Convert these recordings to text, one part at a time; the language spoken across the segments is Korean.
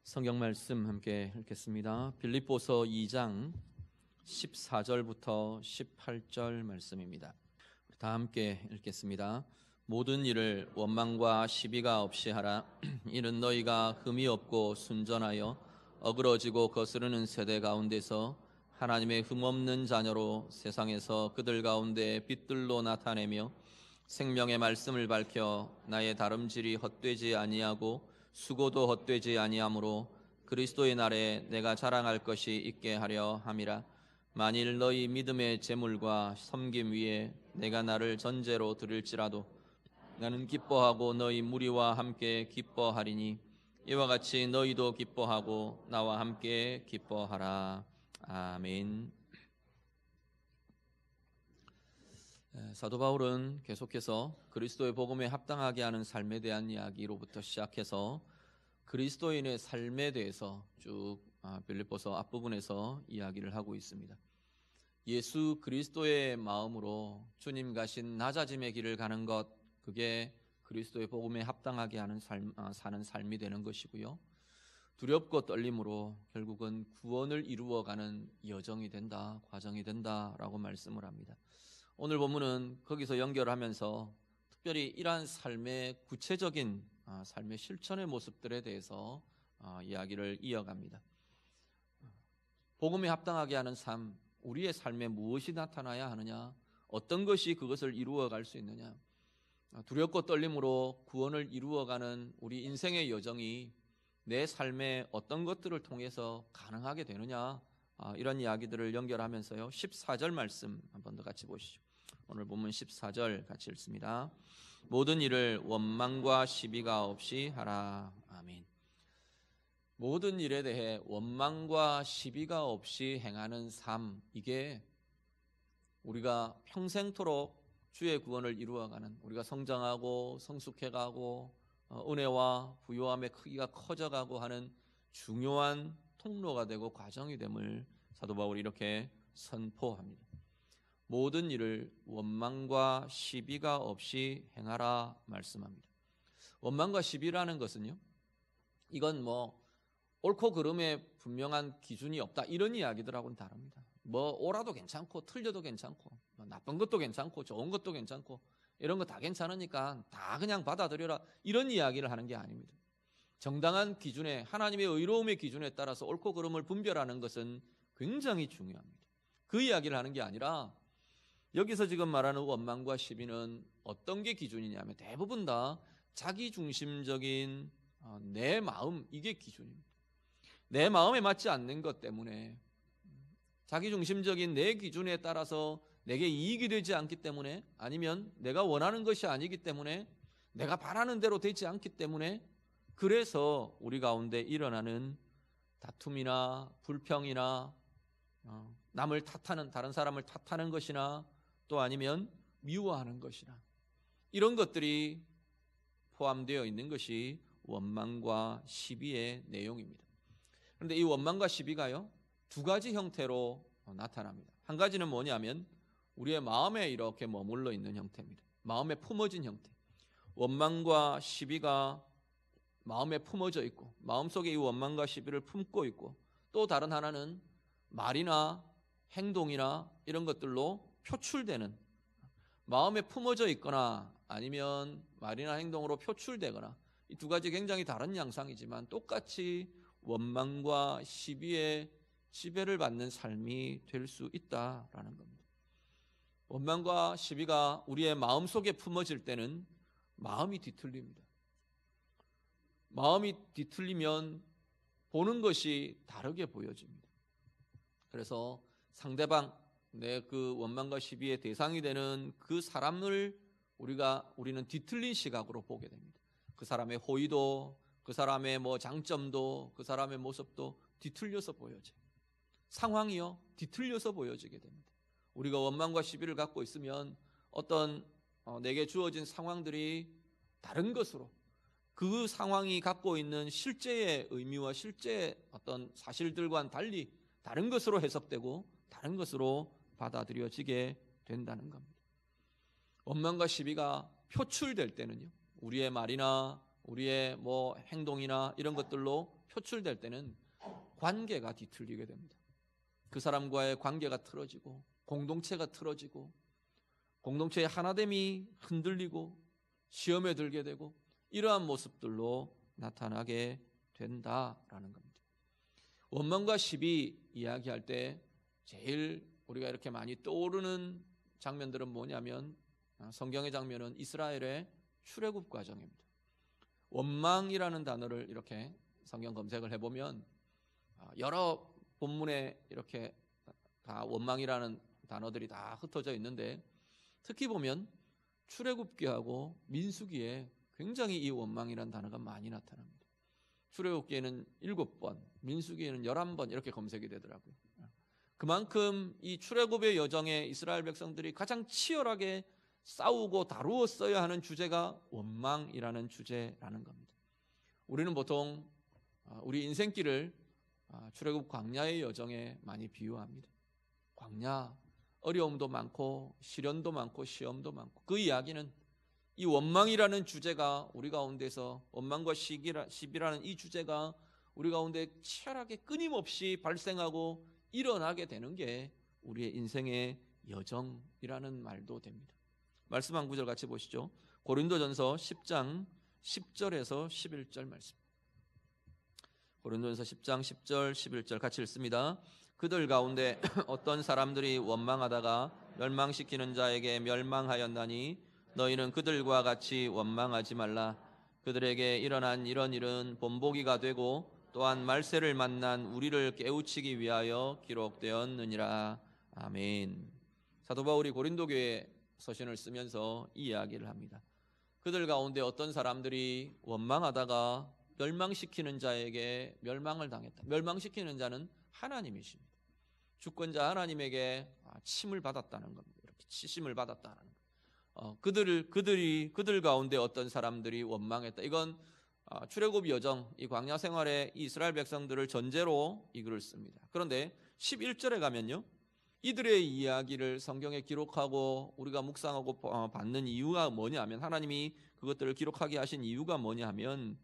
성경 말씀 함께 읽겠습니다. 빌립보서 2장 14절부터 18절 말씀입니다. 다 함께 읽겠습니다. 모든 일을 원망과 시비가 없이 하라. 이는 너희가 흠이 없고 순전하여 어그러지고 거스르는 세대 가운데서 하나님의 흠없는 자녀로 세상에서 그들 가운데 빛들로 나타내며 생명의 말씀을 밝혀 나의 다름질이 헛되지 아니하고 수고도 헛되지 아니하므로 그리스도의 날에 내가 자랑할 것이 있게 하려 함이라. 만일 너희 믿음의 재물과 섬김 위에 내가 나를 전제로 드릴지라도 나는 기뻐하고 너희 무리와 함께 기뻐하리니 이와 같이 너희도 기뻐하고 나와 함께 기뻐하라. 아멘. 사도 바울은 계속해서 그리스도의 복음에 합당하게 하는 삶에 대한 이야기로부터 시작해서 그리스도인의 삶에 대해서 쭉 빌립보서 앞부분에서 이야기를 하고 있습니다. 예수 그리스도의 마음으로 주님 가신 낮아짐의 길을 가는 것, 그게 그리스도의 복음에 합당하게 하는 사는 삶이 되는 것이고요. 두렵고 떨림으로 결국은 구원을 이루어가는 여정이 된다, 과정이 된다라고 말씀을 합니다. 오늘 본문은 거기서 연결하면서 특별히 이러한 삶의 구체적인 삶의 실천의 모습들에 대해서 이야기를 이어갑니다. 복음에 합당하게 하는 삶, 우리의 삶에 무엇이 나타나야 하느냐, 어떤 것이 그것을 이루어갈 수 있느냐, 두렵고 떨림으로 구원을 이루어가는 우리 인생의 여정이 내 삶의 어떤 것들을 통해서 가능하게 되느냐, 이런 이야기들을 연결하면서요 14절 말씀 한 번 더 같이 보시죠. 오늘 본문 14절 같이 읽습니다. 모든 일을 원망과 시비가 없이 하라. 아멘. 모든 일에 대해 원망과 시비가 없이 행하는 삶, 이게 우리가 평생토록 주의 구원을 이루어가는, 우리가 성장하고 성숙해가고 은혜와 부요함의 크기가 커져가고 하는 중요한 통로가 되고 과정이 됨을 사도 바울이 이렇게 선포합니다. 모든 일을 원망과 시비가 없이 행하라 말씀합니다. 원망과 시비라는 것은요, 이건 옳고 그름에 분명한 기준이 없다, 이런 이야기들하고는 다릅니다. 옳아도 괜찮고 틀려도 괜찮고 나쁜 것도 괜찮고 좋은 것도 괜찮고 이런 거 다 괜찮으니까 다 그냥 받아들여라, 이런 이야기를 하는 게 아닙니다. 정당한 기준에, 하나님의 의로움의 기준에 따라서 옳고 그름을 분별하는 것은 굉장히 중요합니다. 그 이야기를 하는 게 아니라 여기서 지금 말하는 원망과 시비는 어떤 게 기준이냐면 대부분 다 자기중심적인 내 마음, 이게 기준입니다. 내 마음에 맞지 않는 것 때문에, 자기중심적인 내 기준에 따라서 내게 이익이 되지 않기 때문에, 아니면 내가 원하는 것이 아니기 때문에, 내가 바라는 대로 되지 않기 때문에, 그래서 우리 가운데 일어나는 다툼이나 불평이나 남을 탓하는, 다른 사람을 탓하는 것이나 또 아니면 미워하는 것이나 이런 것들이 포함되어 있는 것이 원망과 시비의 내용입니다. 그런데 이 원망과 시비가요 두 가지 형태로 나타납니다. 한 가지는 뭐냐면 우리의 마음에 이렇게 머물러 있는 형태입니다. 마음에 품어진 형태. 원망과 시비가 마음에 품어져 있고 마음속에 이 원망과 시비를 품고 있고, 또 다른 하나는 말이나 행동이나 이런 것들로 표출되는, 마음에 품어져 있거나 아니면 말이나 행동으로 표출되거나, 이 두 가지 굉장히 다른 양상이지만 똑같이 원망과 시비의 지배를 받는 삶이 될 수 있다라는 겁니다. 원망과 시비가 우리의 마음속에 품어질 때는 마음이 뒤틀립니다. 마음이 뒤틀리면 보는 것이 다르게 보여집니다. 그래서 상대방, 내 그 원망과 시비의 대상이 되는 그 사람을 우리는 뒤틀린 시각으로 보게 됩니다. 그 사람의 호의도, 그 사람의 장점도, 그 사람의 모습도 뒤틀려서 보여져요. 상황이요 뒤틀려서 보여지게 됩니다. 우리가 원망과 시비를 갖고 있으면 어떤 내게 주어진 상황들이 다른 것으로, 그 상황이 갖고 있는 실제의 의미와 실제의 어떤 사실들과는 달리 다른 것으로 해석되고 다른 것으로 받아들여지게 된다는 겁니다. 원망과 시비가 표출될 때는요, 우리의 말이나 우리의 뭐 행동이나 이런 것들로 표출될 때는 관계가 뒤틀리게 됩니다. 그 사람과의 관계가 틀어지고 공동체가 틀어지고 공동체의 하나됨이 흔들리고 시험에 들게 되고 이러한 모습들로 나타나게 된다라는 겁니다. 원망과 시비 이야기할 때 제일 우리가 이렇게 많이 떠오르는 장면들은 뭐냐면 성경의 장면은 이스라엘의 출애굽 과정입니다. 원망이라는 단어를 이렇게 성경 검색을 해보면 여러 본문에 이렇게 다 원망이라는 단어들이 다 흩어져 있는데 특히 보면 출애굽기하고 민수기에 굉장히 이 원망이라는 단어가 많이 나타납니다. 출애굽기에는 7번, 민수기에는 11번 이렇게 검색이 되더라고요. 그만큼 이 출애굽의 여정에 이스라엘 백성들이 가장 치열하게 싸우고 다루었어야 하는 주제가 원망이라는 주제라는 겁니다. 우리는 보통 우리 인생길을 출애굽 광야의 여정에 많이 비유합니다. 광야, 어려움도 많고 시련도 많고 시험도 많고 그 이야기는 이 원망이라는 주제가 우리 가운데서 원망과 시비라는 이 주제가 우리 가운데 치열하게 끊임없이 발생하고 일어나게 되는 게 우리의 인생의 여정이라는 말도 됩니다. 말씀 한 구절 같이 보시죠. 고린도전서 10장 10절에서 11절 말씀. 고린도전서 10장 10절 11절 같이 읽습니다. 그들 가운데 어떤 사람들이 원망하다가 멸망시키는 자에게 멸망하였나니 너희는 그들과 같이 원망하지 말라. 그들에게 일어난 이런 일은 본보기가 되고 또한 말세를 만난 우리를 깨우치기 위하여 기록되었느니라. 아멘. 사도 바울이 고린도 교회 서신을 쓰면서 이 이야기를 합니다. 그들 가운데 어떤 사람들이 원망하다가 멸망시키는 자에게 멸망을 당했다. 멸망시키는 자는 하나님이십니다. 주권자 하나님에게 침을 받았다는 겁니다. 이렇게 치심을 받았다는 겁니다. 그들 가운데 어떤 사람들이 원망했다. 이건 출애굽 여정, 이 광야 생활에 이스라엘 백성들을 전제로 이 글을 씁니다. 그런데 11절에 가면요, 이들의 이야기를 성경에 기록하고 우리가 묵상하고 받는 이유가 뭐냐면, 하나님이 그것들을 기록하게 하신 이유가 뭐냐면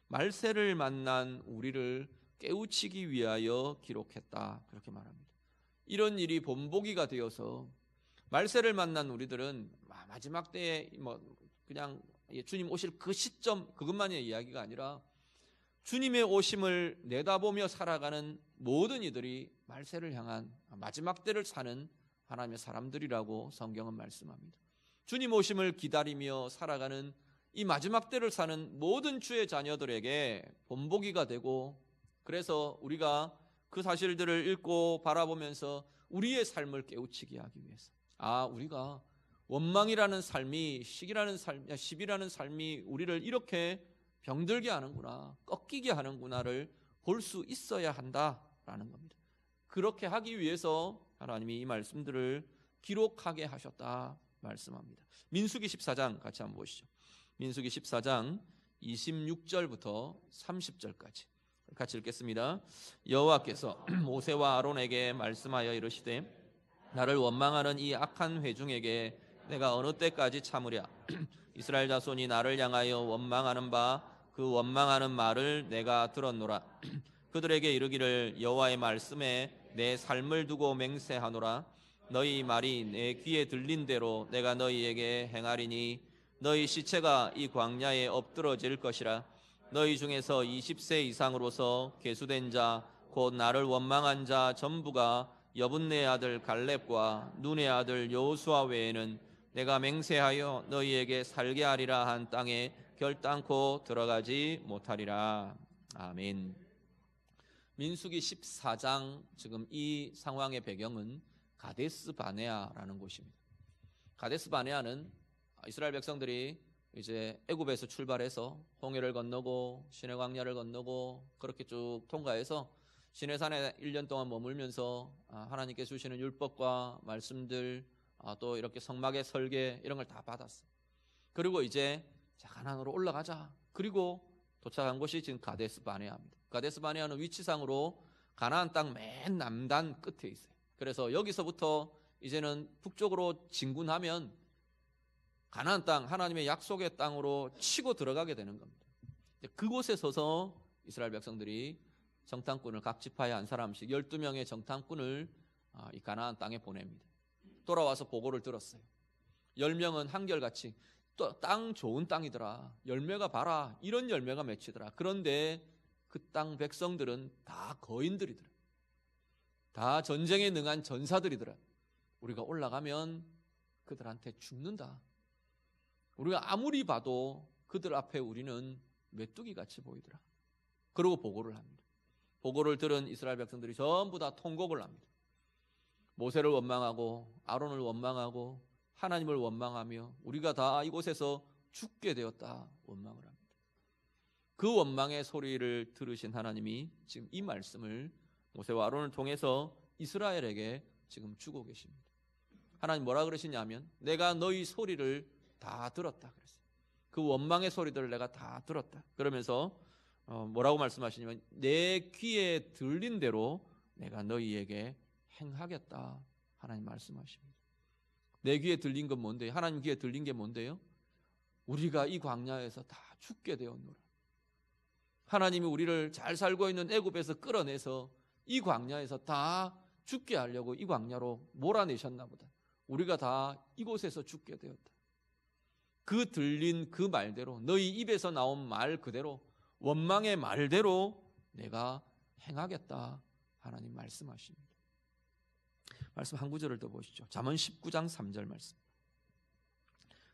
말세를 만난 우리를 깨우치기 위하여 기록했다, 그렇게 말합니다. 이런 일이 본보기가 되어서 말세를 만난 우리들은 마지막 때에 그냥 주님 오실 그 시점 그것만의 이야기가 아니라 주님의 오심을 내다보며 살아가는 모든 이들이 말세를 향한 마지막 때를 사는 하나님의 사람들이라고 성경은 말씀합니다. 주님 오심을 기다리며 살아가는 이 마지막 때를 사는 모든 주의 자녀들에게 본보기가 되고, 그래서 우리가 그 사실들을 읽고 바라보면서 우리의 삶을 깨우치게 하기 위해서, 우리가 원망이라는 삶이, 시비라는 삶이 우리를 이렇게 병들게 하는구나, 꺾이게 하는구나를 볼 수 있어야 한다라는 겁니다. 그렇게 하기 위해서 하나님이 이 말씀들을 기록하게 하셨다 말씀합니다. 민수기 14장 같이 한번 보시죠. 민수기 14장 26절부터 30절까지 같이 읽겠습니다. 여호와께서 모세와 아론에게 말씀하여 이르시되 나를 원망하는 이 악한 회중에게 내가 어느 때까지 참으랴. 이스라엘 자손이 나를 향하여 원망하는 바 그 원망하는 말을 내가 들었노라. 그들에게 이르기를 여호와의 말씀에 내 삶을 두고 맹세하노라. 너희 말이 내 귀에 들린 대로 내가 너희에게 행하리니 너희 시체가 이 광야에 엎드러질 것이라. 너희 중에서 20세 이상으로서 계수된 자 곧 나를 원망한 자 전부가 여분네 아들 갈렙과 눈의 아들 여호수아 외에는 내가 맹세하여 너희에게 살게 하리라 한 땅에 결단코 들어가지 못하리라. 아멘. 민수기 14장, 지금 이 상황의 배경은 가데스 바네아라는 곳입니다. 가데스 바네아는 이스라엘 백성들이 이제 애굽에서 출발해서 홍해를 건너고 시내 광야를 건너고 그렇게 쭉 통과해서 시내산에 1년 동안 머물면서 하나님께 주시는 율법과 말씀들, 또 이렇게 성막의 설계 이런 걸 다 받았어요. 그리고 이제 가나안으로 올라가자. 그리고 도착한 곳이 지금 가데스 바네아입니다. 가데스 바네아는 위치상으로 가나안 땅 맨 남단 끝에 있어요. 그래서 여기서부터 이제는 북쪽으로 진군하면 가나안 땅, 하나님의 약속의 땅으로 치고 들어가게 되는 겁니다. 그곳에 서서 이스라엘 백성들이 정탐꾼을 각 지파에 한 사람씩 12명의 정탐꾼을 이 가나안 땅에 보냅니다. 돌아와서 보고를 들었어요. 10명은 한결같이 또 땅 좋은 땅이더라, 열매가 봐라, 이런 열매가 맺히더라. 그런데 그 땅 백성들은 다 거인들이더라, 다 전쟁에 능한 전사들이더라. 우리가 올라가면 그들한테 죽는다. 우리가 아무리 봐도 그들 앞에 우리는 메뚜기 같이 보이더라. 그러고 보고를 합니다. 보고를 들은 이스라엘 백성들이 전부 다 통곡을 합니다. 모세를 원망하고 아론을 원망하고 하나님을 원망하며 우리가 다 이곳에서 죽게 되었다 원망을 합니다. 그 원망의 소리를 들으신 하나님이 지금 이 말씀을 모세와 아론을 통해서 이스라엘에게 지금 주고 계십니다. 하나님 뭐라 그러시냐면 내가 너희 소리를 다 들었다 그랬어요. 그 원망의 소리들을 내가 다 들었다. 그러면서 뭐라고 말씀하시냐면 내 귀에 들린 대로 내가 너희에게 행하겠다 하나님 말씀하십니다. 내 귀에 들린 건 뭔데요? 하나님 귀에 들린 게 뭔데요? 우리가 이 광야에서 다 죽게 되었노라. 하나님이 우리를 잘 살고 있는 애굽에서 끌어내서 이 광야에서 다 죽게 하려고 이 광야로 몰아내셨나 보다. 우리가 다 이곳에서 죽게 되었다. 그 들린 그 말대로 너희 입에서 나온 말 그대로 원망의 말대로 내가 행하겠다 하나님 말씀하십니다. 말씀 한 구절을 더 보시죠. 잠언 19장 3절 말씀.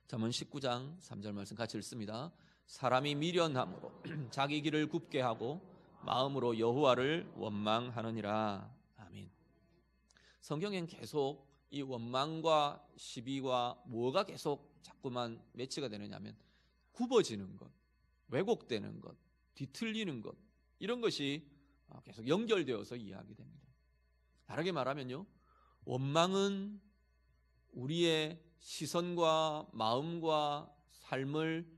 잠언 19장 3절 말씀 같이 읽습니다. 사람이 미련함으로 자기 길을 굽게 하고 마음으로 여호와를 원망하느니라. 아멘. 성경엔 계속 이 원망과 시비와 뭐가 계속 자꾸만 매치가 되느냐면 굽어지는 것, 왜곡되는 것, 뒤틀리는 것, 이런 것이 계속 연결되어서 이야기됩니다. 다르게 말하면요, 원망은 우리의 시선과 마음과 삶을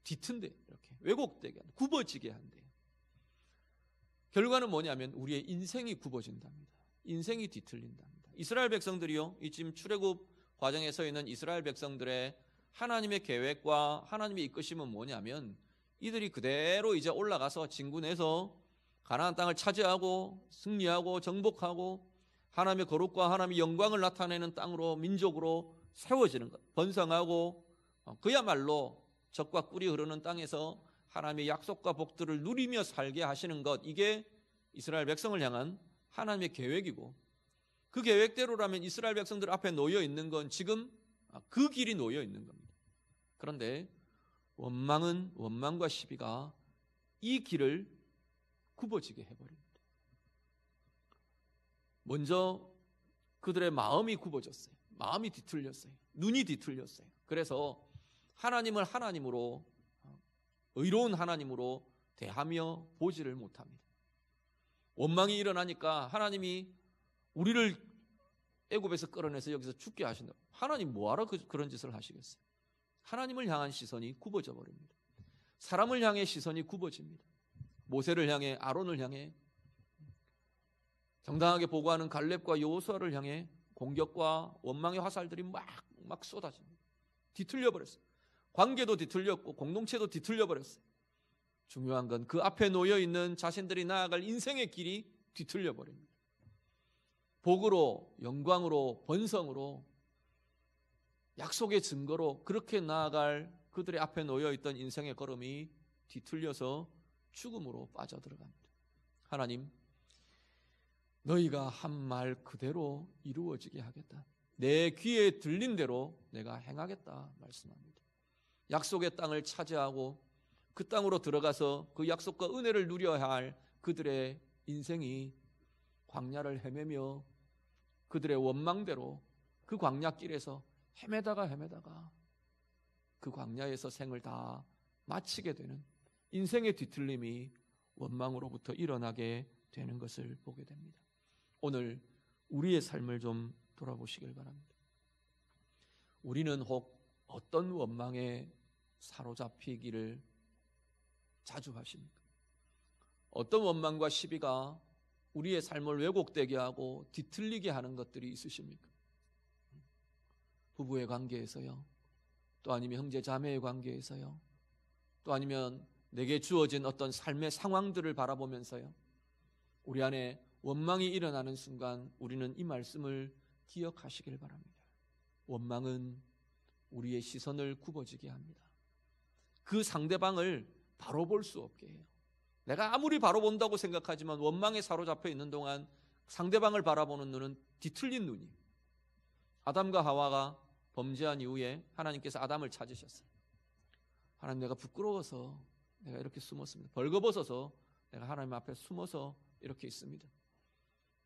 뒤튼대, 이렇게 왜곡되게 한다, 굽어지게 한대요. 결과는 뭐냐면 우리의 인생이 굽어진답니다. 인생이 뒤틀린답니다. 이스라엘 백성들이요, 이 지금 출애굽 과정에 서 있는 이스라엘 백성들의 하나님의 계획과 하나님의 이끄심은 뭐냐면 이들이 그대로 이제 올라가서 진군해서 가나안 땅을 차지하고 승리하고 정복하고 하나님의 거룩과 하나님의 영광을 나타내는 땅으로, 민족으로 세워지는 것, 번성하고 그야말로 젖과 꿀이 흐르는 땅에서 하나님의 약속과 복들을 누리며 살게 하시는 것, 이게 이스라엘 백성을 향한 하나님의 계획이고, 그 계획대로라면 이스라엘 백성들 앞에 놓여 있는 건 지금 그 길이 놓여 있는 겁니다. 그런데 원망과 시비가 이 길을 굽어지게 해버립니다. 먼저 그들의 마음이 굽어졌어요. 마음이 뒤틀렸어요. 눈이 뒤틀렸어요. 그래서 하나님을 하나님으로, 의로운 하나님으로 대하며 보지를 못합니다. 원망이 일어나니까 하나님이 우리를 애굽에서 끌어내서 여기서 죽게 하신다. 하나님 뭐하러 그런 짓을 하시겠어요? 하나님을 향한 시선이 굽어져 버립니다. 사람을 향해 시선이 굽어집니다. 모세를 향해, 아론을 향해, 정당하게 보고하는 갈렙과 여호수아를 향해 공격과 원망의 화살들이 막 쏟아집니다. 뒤틀려 버렸어요. 관계도 뒤틀렸고 공동체도 뒤틀려 버렸어요. 중요한 건 그 앞에 놓여 있는 자신들이 나아갈 인생의 길이 뒤틀려 버립니다. 복으로, 영광으로, 번성으로, 약속의 증거로 그렇게 나아갈 그들의 앞에 놓여 있던 인생의 걸음이 뒤틀려서 죽음으로 빠져들어갑니다. 하나님, 너희가 한 말 그대로 이루어지게 하겠다. 내 귀에 들린 대로 내가 행하겠다 말씀합니다. 약속의 땅을 차지하고 그 땅으로 들어가서 그 약속과 은혜를 누려야 할 그들의 인생이 광야를 헤매며 그들의 원망대로 그 광야길에서 헤매다가 그 광야에서 생을 다 마치게 되는 인생의 뒤틀림이 원망으로부터 일어나게 되는 것을 보게 됩니다. 오늘 우리의 삶을 좀 돌아보시길 바랍니다. 우리는 혹 어떤 원망에 사로잡히기를 자주 하십니까? 어떤 원망과 시비가 우리의 삶을 왜곡되게 하고 뒤틀리게 하는 것들이 있으십니까? 부부의 관계에서요, 또 아니면 형제 자매의 관계에서요, 또 아니면 내게 주어진 어떤 삶의 상황들을 바라보면서요, 우리 안에 원망이 일어나는 순간 우리는 이 말씀을 기억하시길 바랍니다. 원망은 우리의 시선을 굽어지게 합니다. 그 상대방을 바로 볼 수 없게 해요. 내가 아무리 바로 본다고 생각하지만 원망에 사로잡혀 있는 동안 상대방을 바라보는 눈은 뒤틀린 눈이에요. 아담과 하와가 범죄한 이후에 하나님께서 아담을 찾으셨어요. 하나님, 내가 부끄러워서 내가 이렇게 숨었습니다. 벌거벗어서 내가 하나님 앞에 숨어서 이렇게 있습니다.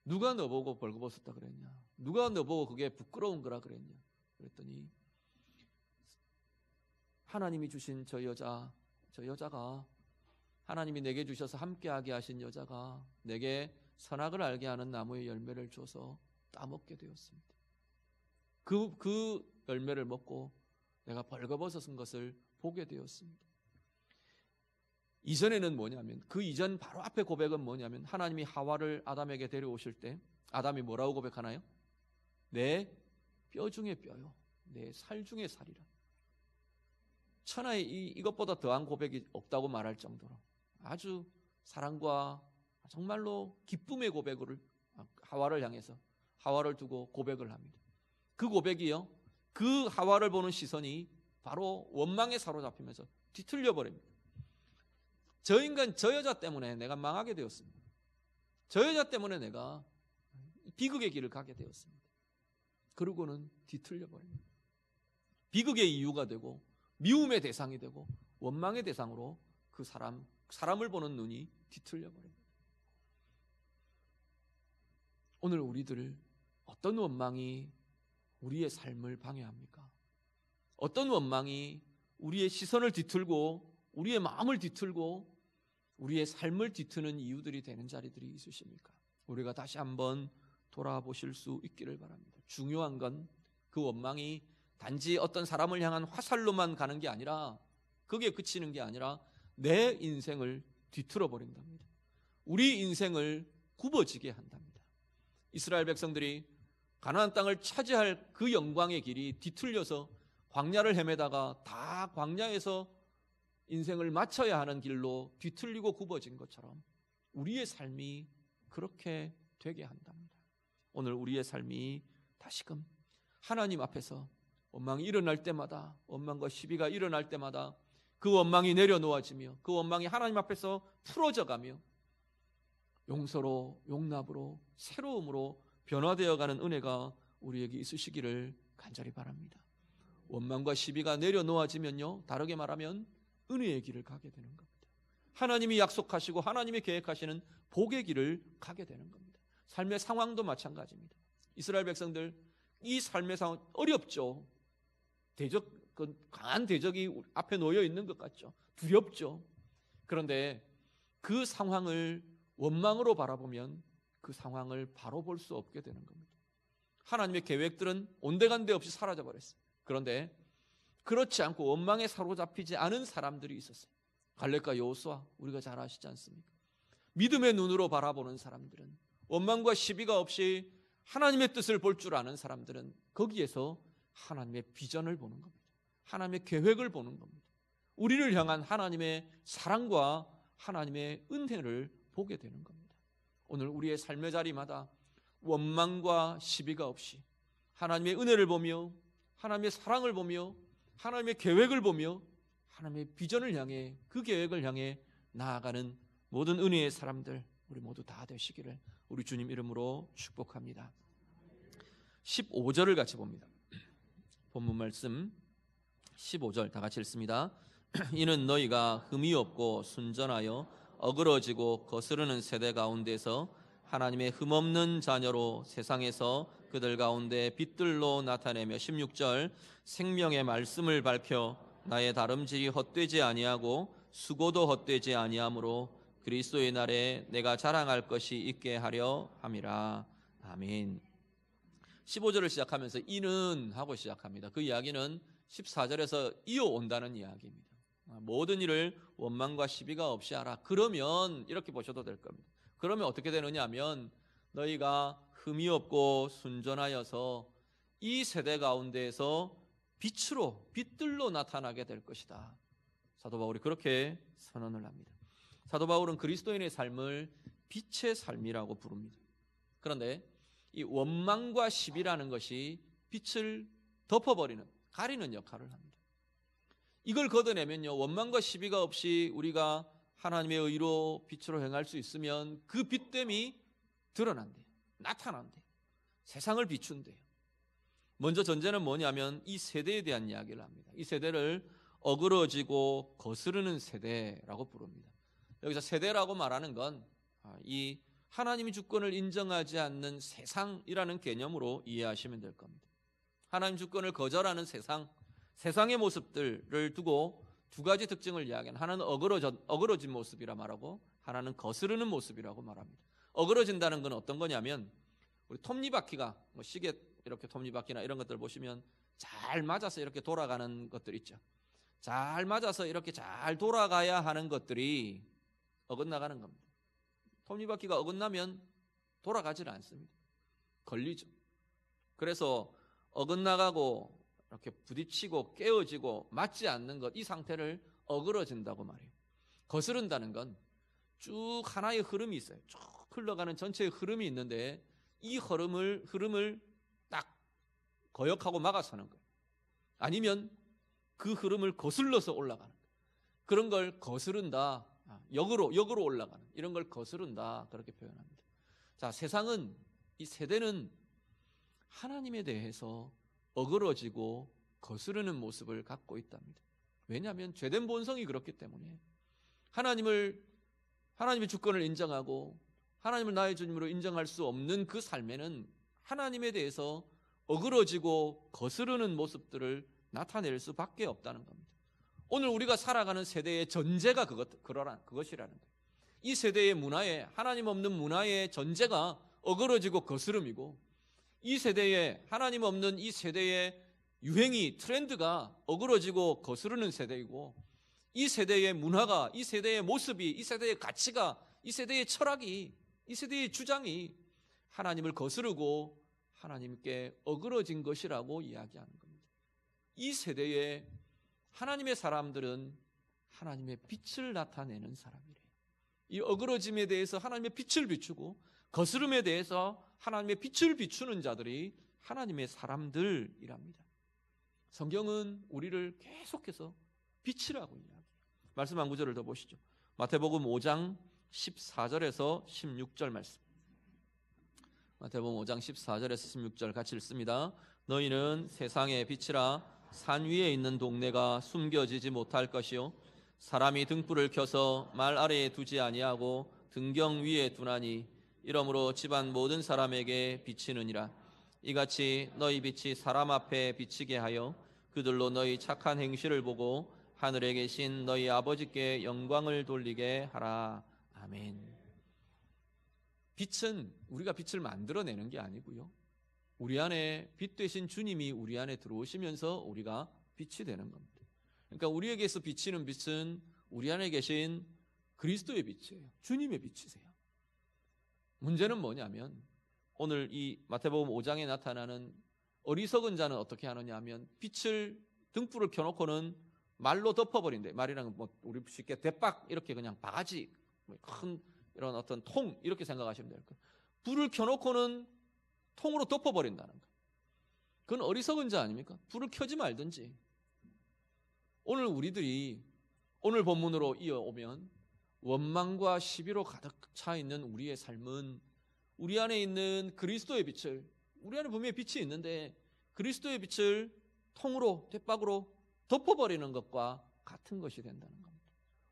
누가 너보고 벌거벗었다 그랬냐? 누가 너보고 그게 부끄러운 거라 그랬냐? 그랬더니 하나님이 주신 저 여자가 하나님이 내게 주셔서 함께하게 하신 여자가 내게 선악을 알게 하는 나무의 열매를 줘서 따먹게 되었습니다. 그 열매를 먹고 내가 벌거벗은 것을 보게 되었습니다. 이전에는 뭐냐면, 그 이전 바로 앞에 고백은 뭐냐면, 하나님이 하와를 아담에게 데려오실 때 아담이 뭐라고 고백하나요? 내 뼈 중에 뼈요, 내 살 중에 살이라. 천하에 이것보다 더한 고백이 없다고 말할 정도로 아주 사랑과 정말로 기쁨의 고백을 하와를 향해서, 하와를 두고 고백을 합니다. 그 고백이요, 그 하와를 보는 시선이 바로 원망에 사로잡히면서 뒤틀려 버립니다. 저 인간, 저 여자 때문에 내가 망하게 되었습니다. 저 여자 때문에 내가 비극의 길을 가게 되었습니다. 그러고는 뒤틀려 버립니다. 비극의 이유가 되고 미움의 대상이 되고 원망의 대상으로 그 사람을 보는 눈이 뒤틀려 버립니다. 오늘 우리들 어떤 원망이 우리의 삶을 방해합니까? 어떤 원망이 우리의 시선을 뒤틀고 우리의 마음을 뒤틀고 우리의 삶을 뒤트는 이유들이 되는 자리들이 있으십니까? 우리가 다시 한번 돌아보실 수 있기를 바랍니다. 중요한 건 그 원망이 단지 어떤 사람을 향한 화살로만 가는 게 아니라, 거기에 그치는 게 아니라 내 인생을 뒤틀어 버린답니다. 우리 인생을 굽어지게 한답니다. 이스라엘 백성들이 가나안 땅을 차지할 그 영광의 길이 뒤틀려서 광야를 헤매다가 다 광야에서 인생을 마쳐야 하는 길로 뒤틀리고 굽어진 것처럼 우리의 삶이 그렇게 되게 한답니다. 오늘 우리의 삶이 다시금 하나님 앞에서 원망이 일어날 때마다, 원망과 시비가 일어날 때마다 그 원망이 내려놓아지며 그 원망이 하나님 앞에서 풀어져 가며 용서로, 용납으로, 새로움으로 변화되어가는 은혜가 우리에게 있으시기를 간절히 바랍니다. 원망과 시비가 내려놓아지면요, 다르게 말하면 은혜의 길을 가게 되는 겁니다. 하나님이 약속하시고 하나님이 계획하시는 복의 길을 가게 되는 겁니다. 삶의 상황도 마찬가지입니다. 이스라엘 백성들, 이 삶의 상황 어렵죠. 강한 대적이 앞에 놓여 있는 것 같죠. 두렵죠. 그런데 그 상황을 원망으로 바라보면 그 상황을 바로 볼 수 없게 되는 겁니다. 하나님의 계획들은 온데간데 없이 사라져 버렸어요. 그런데 그렇지 않고 원망에 사로잡히지 않은 사람들이 있었어요. 갈렙과 여호수아, 우리가 잘 아시지 않습니까? 믿음의 눈으로 바라보는 사람들은, 원망과 시비가 없이 하나님의 뜻을 볼 줄 아는 사람들은 거기에서 하나님의 비전을 보는 겁니다. 하나님의 계획을 보는 겁니다. 우리를 향한 하나님의 사랑과 하나님의 은혜를 보게 되는 겁니다. 오늘 우리의 삶의 자리마다 원망과 시비가 없이 하나님의 은혜를 보며 하나님의 사랑을 보며 하나님의 계획을 보며 하나님의 비전을 향해, 그 계획을 향해 나아가는 모든 은혜의 사람들 우리 모두 다 되시기를 우리 주님 이름으로 축복합니다. 15절을 같이 봅니다. 본문 말씀 15절 다 같이 읽습니다. 이는 너희가 흠이 없고 순전하여 어그러지고 거스르는 세대 가운데서 하나님의 흠없는 자녀로 세상에서 그들 가운데 빛들로 나타내며 16절 생명의 말씀을 밝혀 나의 다름질이 헛되지 아니하고 수고도 헛되지 아니하므로 그리스도의 날에 내가 자랑할 것이 있게 하려 함이라. 아멘. 15절을 시작하면서 이는 하고 시작합니다. 그 이야기는 14절에서 이어온다는 이야기입니다. 모든 일을 원망과 시비가 없이 하라. 그러면 이렇게 보셔도 될 겁니다. 그러면 어떻게 되느냐 하면 너희가 흠이 없고 순전하여서 이 세대 가운데에서 빛들로 나타나게 될 것이다. 사도 바울이 그렇게 선언을 합니다. 사도 바울은 그리스도인의 삶을 빛의 삶이라고 부릅니다. 그런데 이 원망과 시비라는 것이 빛을 덮어버리는, 가리는 역할을 합니다. 이걸 걷어내면요, 원망과 시비가 없이 우리가 하나님의 의로 빛으로 행할 수 있으면 그 빛됨이 드러난대요. 나타난대요. 세상을 비춘대요. 먼저 전제는 뭐냐면 이 세대에 대한 이야기를 합니다. 이 세대를 어그러지고 거스르는 세대라고 부릅니다. 여기서 세대라고 말하는 건 이 하나님의 주권을 인정하지 않는 세상이라는 개념으로 이해하시면 될 겁니다. 하나님 주권을 거절하는 세상의 모습들을 두고 두 가지 특징을 이야기하는, 하나는 어그러진 모습이라 말하고 하나는 거스르는 모습이라고 말합니다. 어그러진다는 건 어떤 거냐면 우리 톱니바퀴가 시계 이렇게 톱니바퀴나 이런 것들 보시면 잘 맞아서 이렇게 돌아가는 것들 있죠. 잘 맞아서 이렇게 잘 돌아가야 하는 것들이 어긋나가는 겁니다. 톱니바퀴가 어긋나면 돌아가질 않습니다. 걸리죠. 그래서 어긋나가고 이렇게 부딪히고 깨어지고 맞지 않는 것, 이 상태를 어그러진다고 말해요. 거스른다는 건 쭉 하나의 흐름이 있어요. 쭉 흘러가는 전체의 흐름이 있는데 이 흐름을 딱 거역하고 막아서는 거예요. 아니면 그 흐름을 거슬러서 올라가는 거예요. 그런 걸 거스른다. 역으로 올라가는, 이런 걸 거스른다, 그렇게 표현합니다. 자, 세상은, 이 세대는 하나님에 대해서 어그러지고 거스르는 모습을 갖고 있답니다. 왜냐하면 죄된 본성이 그렇기 때문에 하나님의 주권을 인정하고 하나님을 나의 주님으로 인정할 수 없는 그 삶에는 하나님에 대해서 어그러지고 거스르는 모습들을 나타낼 수밖에 없다는 겁니다. 오늘 우리가 살아가는 세대의 전제가 그것이라는 거예요. 이 세대의 문화에, 하나님 없는 문화의 전제가 어그러지고 거스름이고, 이 세대에, 하나님 없는 이 세대의 유행이, 트렌드가 어그러지고 거스르는 세대이고, 이 세대의 문화가, 이 세대의 모습이, 이 세대의 가치가, 이 세대의 철학이, 이 세대의 주장이 하나님을 거스르고 하나님께 어그러진 것이라고 이야기하는 겁니다. 이 세대의 하나님의 사람들은 하나님의 빛을 나타내는 사람이래요. 이 어그러짐에 대해서 하나님의 빛을 비추고 거스름에 대해서 하나님의 빛을 비추는 자들이 하나님의 사람들이랍니다. 성경은 우리를 계속해서 빛이라고 이야기해요. 말씀 한 구절을 더 보시죠. 마태복음 5장 14절에서 16절 말씀. 마태복음 5장 14절에서 16절 같이 읽습니다. 너희는 세상의 빛이라. 산 위에 있는 동네가 숨겨지지 못할 것이요, 사람이 등불을 켜서 말 아래에 두지 아니하고 등경 위에 두나니 이러므로 집안 모든 사람에게 비치느니라. 이같이 너희 빛이 사람 앞에 비치게 하여 그들로 너희 착한 행실을 보고 하늘에 계신 너희 아버지께 영광을 돌리게 하라. 아멘. 빛은 우리가 빛을 만들어내는 게 아니고요, 우리 안에 빛 되신 주님이 우리 안에 들어오시면서 우리가 빛이 되는 겁니다. 그러니까 우리에게서 비치는 빛은 우리 안에 계신 그리스도의 빛이에요. 주님의 빛이세요. 문제는 뭐냐면 오늘 이 마태복음 5장에 나타나는 어리석은 자는 어떻게 하느냐 하면 등불을 켜놓고는 말로 덮어버린대. 말이랑 우리 쉽게 대박 이렇게 그냥 바가지, 큰 이런 어떤 통 이렇게 생각하시면 될 거예요. 불을 켜놓고는 통으로 덮어버린다는 거예요. 그건 어리석은 자 아닙니까? 불을 켜지 말든지. 오늘 우리들이 오늘 본문으로 이어오면 원망과 시비로 가득 차 있는 우리의 삶은 우리 안에 있는 그리스도의 빛을, 우리 안에 분명히 빛이 있는데 그리스도의 빛을 통으로, 대박으로 덮어버리는 것과 같은 것이 된다는 겁니다.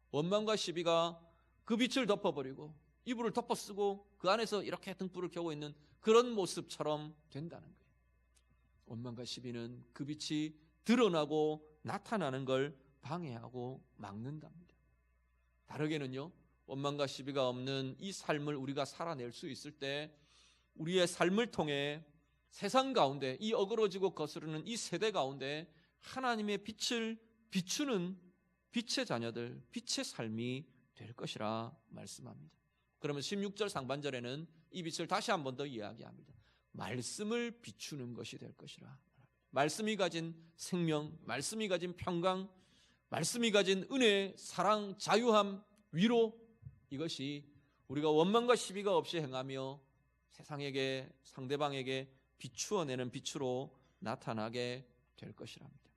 원망과 시비가 그 빛을 덮어버리고 이불을 덮어쓰고 그 안에서 이렇게 등불을 켜고 있는 그런 모습처럼 된다는 거예요. 원망과 시비는 그 빛이 드러나고 나타나는 걸 방해하고 막는답니다. 다르게는요, 원망과 시비가 없는 이 삶을 우리가 살아낼 수 있을 때 우리의 삶을 통해 세상 가운데, 이 어그러지고 거스르는 이 세대 가운데 하나님의 빛을 비추는 빛의 자녀들, 빛의 삶이 될 것이라 말씀합니다. 그러면 16절 상반절에는 이 빛을 다시 한 번 더 이야기합니다. 말씀을 비추는 것이 될 것이라. 말씀이 가진 생명, 말씀이 가진 평강, 말씀이 가진 은혜, 사랑, 자유함, 위로, 이것이 우리가 원망과 시비가 없이 행하며 세상에게, 상대방에게 비추어내는 빛으로 나타나게 될 것이랍니다.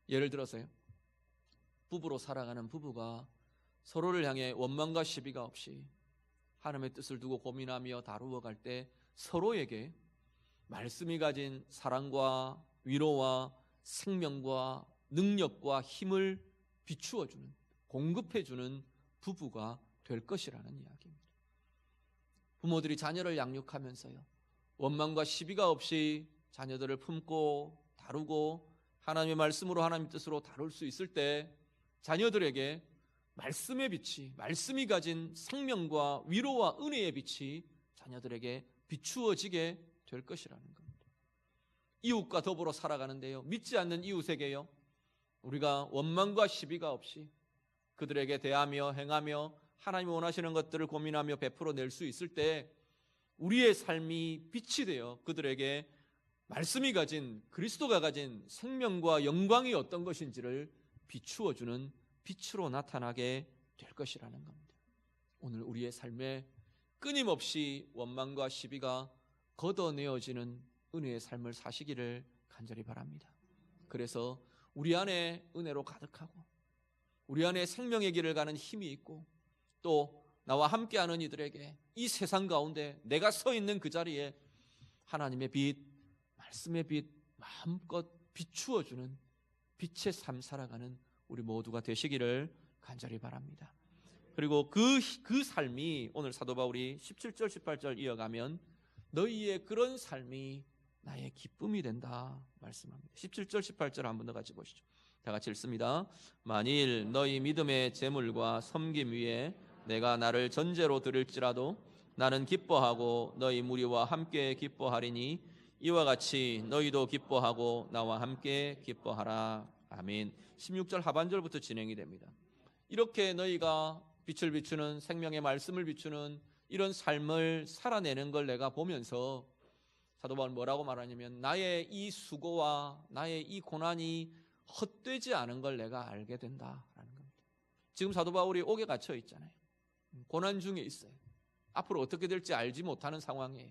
예를 들어서요, 부부로 살아가는 부부가 서로를 향해 원망과 시비가 없이 하나님의 뜻을 두고 고민하며 다루어 갈 때 서로에게 말씀이 가진 사랑과 위로와 생명과 능력과 힘을 비추어주는, 공급해주는 부부가 될 것이라는 이야기입니다. 부모들이 자녀를 양육하면서요, 원망과 시비가 없이 자녀들을 품고 다루고 하나님의 말씀으로 하나님의 뜻으로 다룰 수 있을 때 자녀들에게 말씀의 빛이, 말씀이 가진 생명과 위로와 은혜의 빛이 자녀들에게 비추어지게 될 것이라는 겁니다. 이웃과 더불어 살아가는데요, 믿지 않는 이웃에게요, 우리가 원망과 시비가 없이 그들에게 대하며 행하며 하나님이 원하시는 것들을 고민하며 베풀어낼 수 있을 때 우리의 삶이 빛이 되어 그들에게 말씀이 가진, 그리스도가 가진 생명과 영광이 어떤 것인지를 비추어주는 빛으로 나타나게 될 것이라는 겁니다. 오늘 우리의 삶에 끊임없이 원망과 시비가 걷어내어지는 은혜의 삶을 사시기를 간절히 바랍니다. 그래서 우리 안에 은혜로 가득하고 우리 안에 생명의 길을 가는 힘이 있고 또 나와 함께하는 이들에게 이 세상 가운데 내가 서 있는 그 자리에 하나님의 빛, 말씀의 빛 마음껏 비추어주는 빛의 삶 살아가는 우리 모두가 되시기를 간절히 바랍니다. 그리고 그 삶이 오늘 사도 바울이 17절 18절 이어가면 너희의 그런 삶이 나의 기쁨이 된다 말씀합니다. 17절 18절 한 번 더 같이 보시죠. 다 같이 읽습니다. 만일 너희 믿음의 재물과 섬김 위에 내가 나를 전제로 드릴지라도 나는 기뻐하고 너희 무리와 함께 기뻐하리니 이와 같이 너희도 기뻐하고 나와 함께 기뻐하라. 아멘. 16절 하반절부터 진행이 됩니다. 이렇게 너희가 빛을 비추는, 생명의 말씀을 비추는 이런 삶을 살아내는 걸 내가 보면서 사도 바울은 뭐라고 말하냐면 나의 이 수고와 나의 이 고난이 헛되지 않은 걸 내가 알게 된다라는 겁니다. 지금 사도 바울이 옥에 갇혀 있잖아요. 고난 중에 있어요. 앞으로 어떻게 될지 알지 못하는 상황이에요.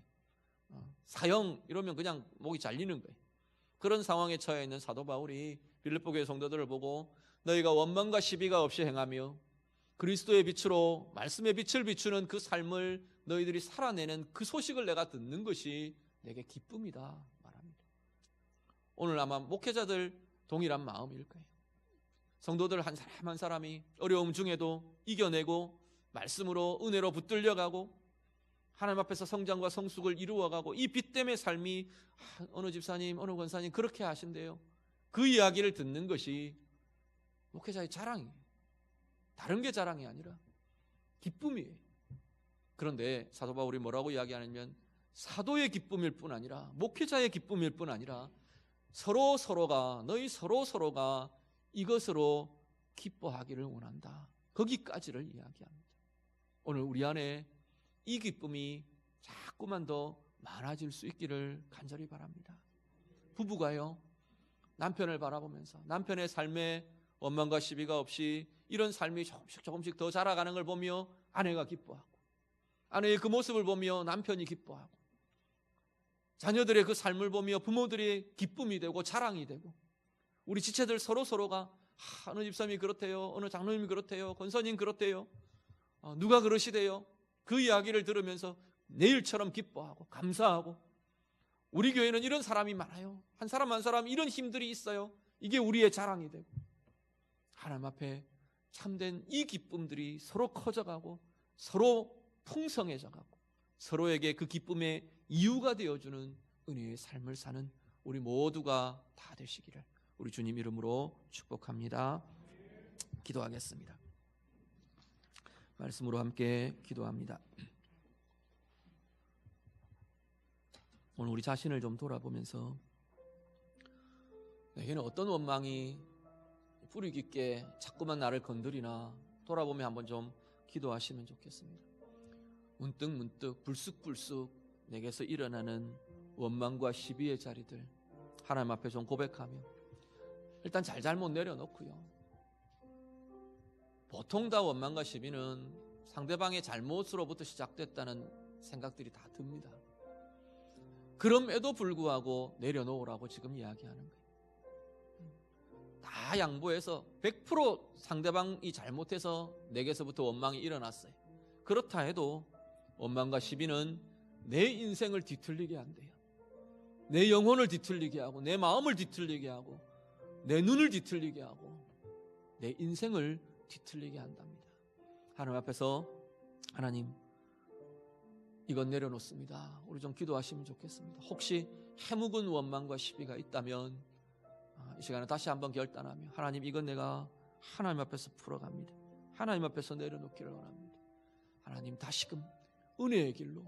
사형 이러면 그냥 목이 잘리는 거예요. 그런 상황에 처해 있는 사도 바울이 빌립보 교회 성도들을 보고 너희가 원망과 시비가 없이 행하며 그리스도의 빛으로 말씀의 빛을 비추는 그 삶을 너희들이 살아내는 그 소식을 내가 듣는 것이 내게 기쁨이다 말합니다. 오늘 아마 목회자들 동일한 마음일 거예요. 성도들 한 사람 한 사람이 어려움 중에도 이겨내고 말씀으로 은혜로 붙들려가고 하나님 앞에서 성장과 성숙을 이루어가고 이 빛 때문에 삶이 어느 집사님 어느 권사님 그렇게 하신대요. 그 이야기를 듣는 것이 목회자의 자랑이에요. 다른 게 자랑이 아니라 기쁨이에요. 그런데 사도 바울이 뭐라고 이야기하냐면 사도의 기쁨일 뿐 아니라 목회자의 기쁨일 뿐 아니라 너희 서로가 이것으로 기뻐하기를 원한다. 거기까지를 이야기합니다. 오늘 우리 안에 이 기쁨이 자꾸만 더 많아질 수 있기를 간절히 바랍니다. 부부가요, 남편을 바라보면서 남편의 삶에 원망과 시비가 없이 이런 삶이 조금씩 더 자라가는 걸 보며 아내가 기뻐하고 아내의 그 모습을 보며 남편이 기뻐하고 자녀들의 그 삶을 보며 부모들이 기쁨이 되고 자랑이 되고 우리 지체들 서로가 어느 집사님이 그렇대요, 어느 장로님이 그렇대요, 권사님 그렇대요, 누가 그러시대요. 그 이야기를 들으면서 내일처럼 기뻐하고 감사하고 우리 교회는 이런 사람이 많아요. 한 사람 한 사람 이런 힘들이 있어요. 이게 우리의 자랑이 되고 하나님 앞에 참된 이 기쁨들이 서로 커져가고 서로 풍성해져가고 서로에게 그 기쁨의 이유가 되어주는 은혜의 삶을 사는 우리 모두가 다 되시기를 우리 주님 이름으로 축복합니다. 기도하겠습니다. 말씀으로 함께 기도합니다. 오늘 우리 자신을 좀 돌아보면서 내게는 어떤 원망이 뿌리 깊게 자꾸만 나를 건드리나 돌아보며 한번 좀 기도하시면 좋겠습니다. 문득 불쑥 내게서 일어나는 원망과 시비의 자리들 하나님 앞에 좀 고백하며 일단 잘못 내려놓고요, 보통 다 원망과 시비는 상대방의 잘못으로부터 시작됐다는 생각들이 다 듭니다. 그럼에도 불구하고 내려놓으라고 지금 이야기하는 거예요. 다 양보해서 100% 상대방이 잘못해서 내게서부터 원망이 일어났어요. 그렇다 해도 원망과 시비는 내 인생을 뒤틀리게 한대요. 내 영혼을 뒤틀리게 하고, 내 마음을 뒤틀리게 하고, 내 눈을 뒤틀리게 하고, 내 인생을 뒤틀리게 한답니다. 하나님 앞에서 하나님, 이건 내려놓습니다. 우리 좀 기도하시면 좋겠습니다. 혹시 해묵은 원망과 시비가 있다면 이 시간에 다시 한번 결단하며 하나님, 이건 내가 하나님 앞에서 풀어갑니다. 하나님 앞에서 내려놓기를 원합니다. 하나님, 다시금 은혜의 길로,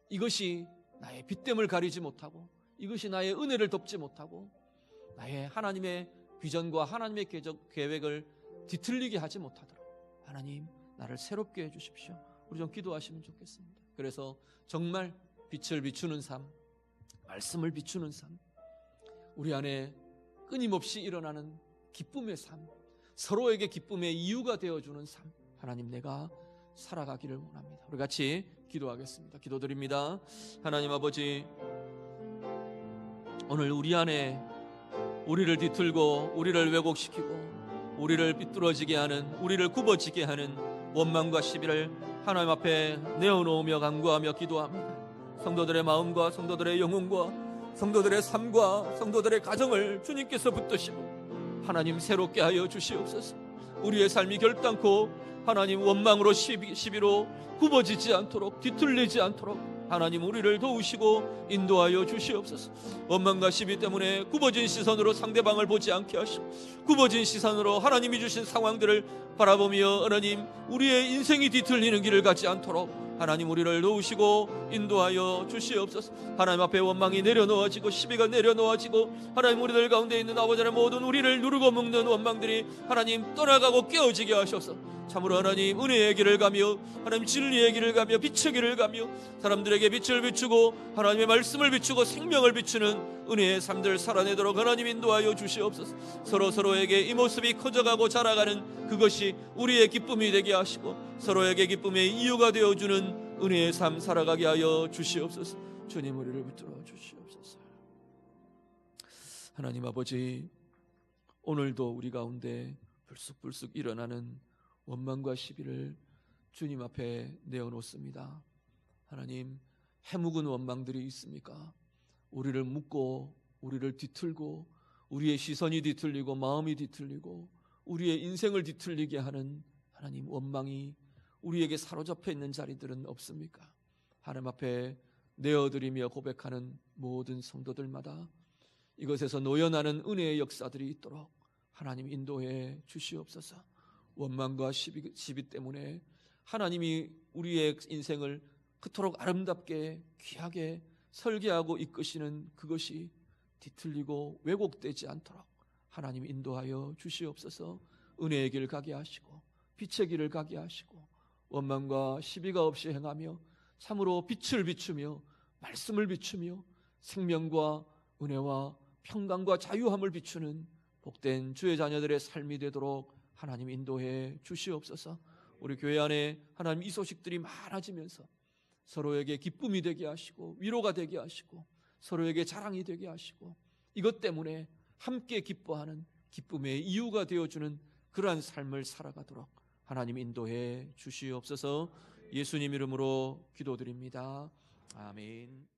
이것이 나의 빚됨을 가리지 못하고, 이것이 나의 은혜를 덮지 못하고, 나의 하나님의 비전과 하나님의 계획을 뒤틀리게 하지 못하도록 하나님, 나를 새롭게 해주십시오. 우리 좀 기도하시면 좋겠습니다. 그래서 정말 빛을 비추는 삶, 말씀을 비추는 삶, 우리 안에 끊임없이 일어나는 기쁨의 삶, 서로에게 기쁨의 이유가 되어주는 삶, 하나님, 내가 살아가기를 원합니다. 우리 같이 기도하겠습니다. 기도드립니다. 하나님 아버지, 오늘 우리 안에 우리를 뒤틀고 우리를 왜곡시키고 우리를 삐뚤어지게 하는, 우리를 굽어지게 하는 원망과 시비를 하나님 앞에 내어놓으며 간구하며 기도합니다. 성도들의 마음과 성도들의 영혼과 성도들의 삶과 성도들의 가정을 주님께서 붙드시고 하나님, 새롭게 하여 주시옵소서. 우리의 삶이 결단코 하나님 원망으로 시비로 굽어지지 않도록, 뒤틀리지 않도록 하나님, 우리를 도우시고 인도하여 주시옵소서. 원망과 시비 때문에 굽어진 시선으로 상대방을 보지 않게 하시고, 굽어진 시선으로 하나님이 주신 상황들을 바라보며 하나님, 우리의 인생이 뒤틀리는 길을 가지 않도록 하나님, 우리를 도우시고 인도하여 주시옵소서. 하나님 앞에 원망이 내려놓아지고 시비가 내려놓아지고 하나님, 우리들 가운데 있는 아버지 하나님, 모든 우리를 누르고 묶는 원망들이 하나님 떠나가고 깨어지게 하셔서 참으로 하나님, 은혜의 길을 가며 하나님, 진리의 길을 가며 빛의 길을 가며 사람들에게 빛을 비추고 하나님의 말씀을 비추고 생명을 비추는 은혜의 삶들 살아내도록 하나님 인도하여 주시옵소서. 서로에게 이 모습이 커져가고 자라가는 그것이 우리의 기쁨이 되게 하시고 서로에게 기쁨의 이유가 되어주는 은혜의 삶 살아가게 하여 주시옵소서. 주님, 우리를 붙들어 주시옵소서. 하나님 아버지, 오늘도 우리 가운데 불쑥불쑥 일어나는 원망과 시비를 주님 앞에 내어놓습니다. 하나님, 해묵은 원망들이 있습니까? 우리를 묶고 우리를 뒤틀고 우리의 시선이 뒤틀리고 마음이 뒤틀리고 우리의 인생을 뒤틀리게 하는 하나님 원망이 우리에게 사로잡혀 있는 자리들은 없습니까? 하나님 앞에 내어드리며 고백하는 모든 성도들마다 이것에서 노연하는 은혜의 역사들이 있도록 하나님 인도해 주시옵소서. 원망과 시비 때문에 하나님이 우리의 인생을 그토록 아름답게 귀하게 설계하고 이끄시는 그것이 뒤틀리고 왜곡되지 않도록 하나님 인도하여 주시옵소서. 은혜의 길 가게 하시고 빛의 길을 가게 하시고 원망과 시비가 없이 행하며 참으로 빛을 비추며 말씀을 비추며 생명과 은혜와 평강과 자유함을 비추는 복된 주의 자녀들의 삶이 되도록 하나님 인도해 주시옵소서. 우리 교회 안에 하나님 이 소식들이 많아지면서 서로에게 기쁨이 되게 하시고 위로가 되게 하시고 서로에게 자랑이 되게 하시고 이것 때문에 함께 기뻐하는 기쁨의 이유가 되어주는 그러한 삶을 살아가도록 하나님 인도해 주시옵소서. 예수님 이름으로 기도드립니다. 아멘.